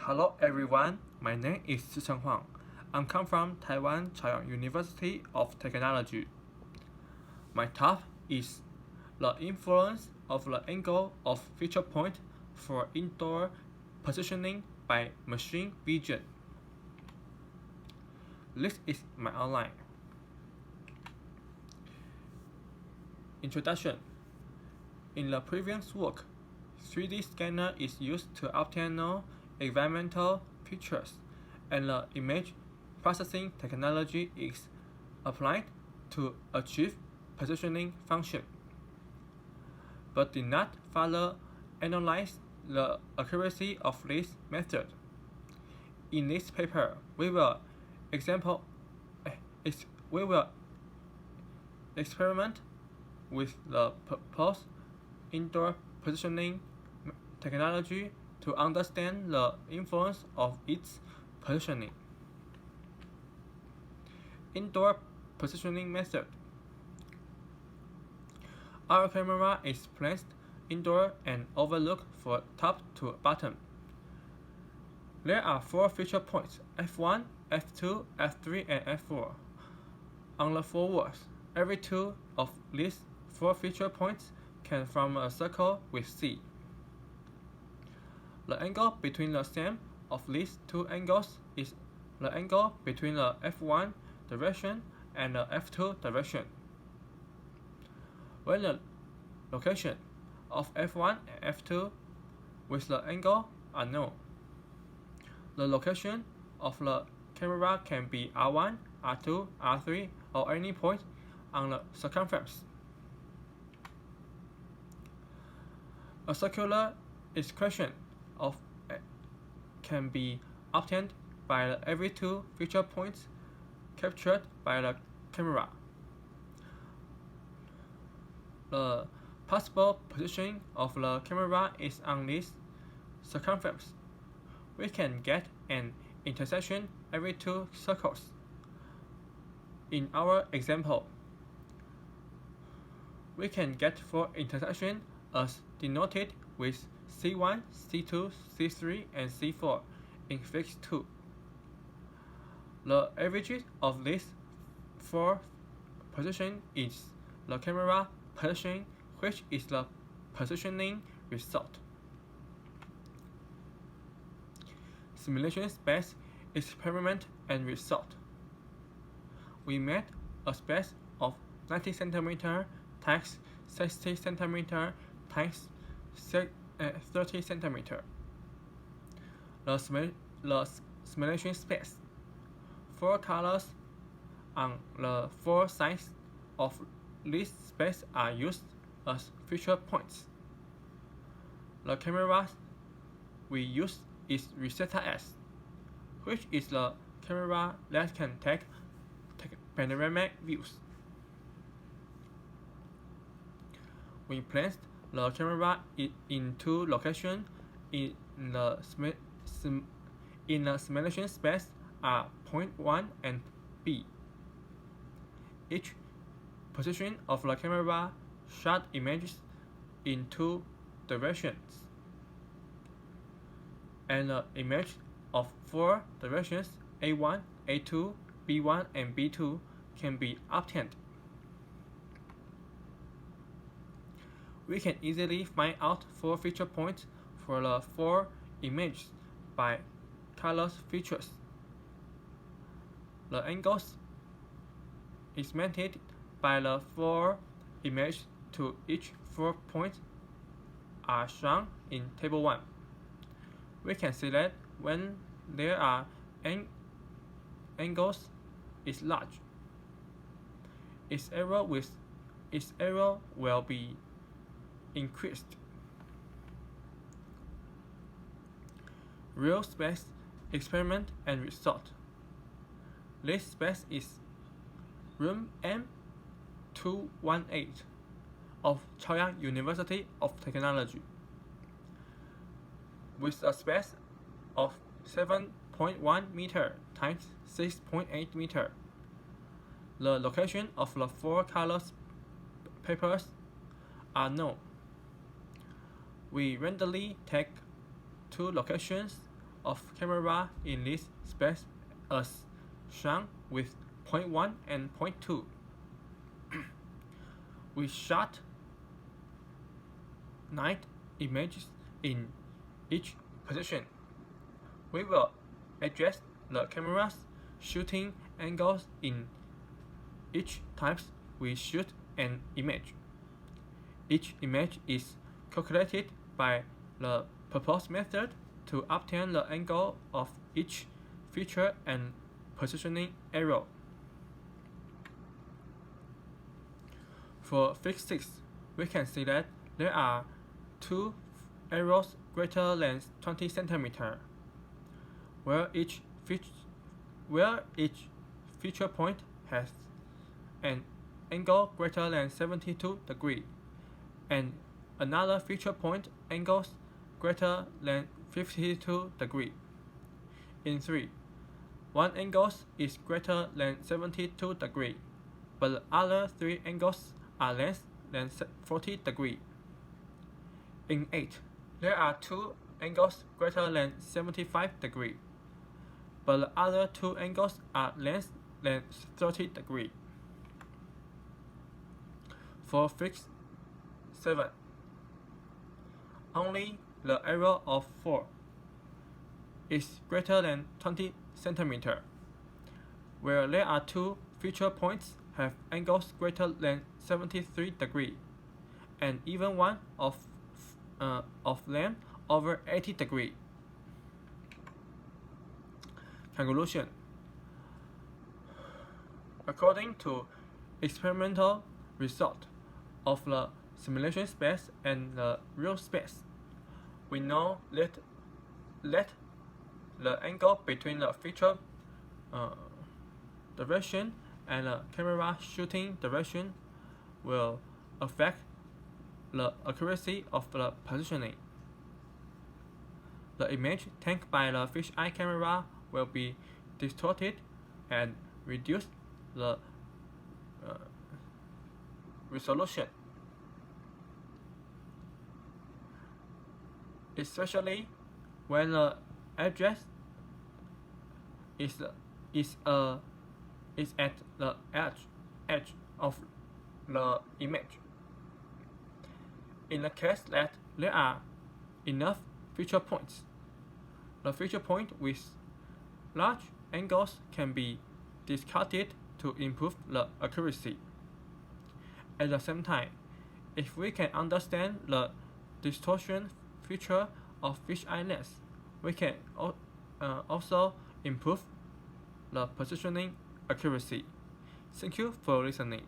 Hello everyone, my name is Sicheng Huang. I come from Taiwan Chaoyang University of Technology. My topic is the influence of the angle of feature point for indoor positioning by machine vision. This is my outline. Introduction. In the previous work, 3D scanner is used to obtain environmental pictures, and the image processing technology is applied to achieve positioning function, but did not further analyze the accuracy of this method. In this paper, we will experiment with the proposed indoor positioning technology to understand the influence of its positioning. Indoor positioning method. Our camera is placed indoor and overlooked from top to bottom. There are 4 feature points, F1, F2, F3, and F4. On the 4 walls, every 2 of these 4 feature points can form a circle with C. The angle between the sum of these 2 angles is the angle between the F1 direction and the F2 direction. When the location of F1 and F2 with the angle are known, the location of the camera can be R1, R2, R3, or any point on the circumference. A circular equation of can be obtained by every 2 feature points captured by the camera. The possible position of the camera is on this circumference. We can get an intersection every 2 circles. In our example, we can get 4 intersections as denoted with C1, C2, C3, and C4 in Figure 2. The average of these 4 positions is the camera position, which is the positioning result. Simulation space experiment and result. We made a space of 90 cm times 60 cm times 30 cm. The simulation space. 4 colors on the 4 sides of this space are used as feature points. The camera we use is Receiver S, which is the camera that can take panoramic views. We placed the camera in 2 locations in the simulation space are point 1 and B. Each position of the camera shot images in 2 directions, and the image of 4 directions A1, A2, B1, and B2 can be obtained. We can easily find out 4 feature points for the 4 images by color features. The angles estimated by the 4 images to each 4 points are shown in Table 1. We can see that when there are angles is large, its error will be increased. Real space experiment and result. This space is room M218 of Chaoyang University of Technology, with a space of 7.1 meter times 6.8 meter. The location of the 4 colors papers are known. We randomly take 2 locations of camera in this space as shown with point 1 and point 2. We shot 9 images in each position. We will adjust the camera's shooting angles in each time we shoot an image. Each image is calculated by the proposed method to obtain the angle of each feature and positioning arrow. For Fig 6, we can see that there are 2 arrows greater than 20 cm, where each feature point has an angle greater than 72 degrees, and another feature point angles greater than 52 degrees. In 3, one angle is greater than 72 degrees, but the other 3 angles are less than 40 degrees. In 8, there are 2 angles greater than 75 degrees, but the other 2 angles are less than 30 degrees. For Fig 7, only the arrow of 4 is greater than 20 cm, where there are 2 feature points have angles greater than 73 degrees, and even one of them over 80 degrees. Conclusion: according to experimental result of the simulation space and the real space, we know that the angle between the feature direction and the camera shooting direction will affect the accuracy of the positioning. The image taken by the fisheye camera will be distorted and reduce the resolution, especially when the address is at the edge of the image. In the case that there are enough feature points, the feature point with large angles can be discarded to improve the accuracy. At the same time, if we can understand the distortion feature of fisheye lens, we can also improve the positioning accuracy. Thank you for listening.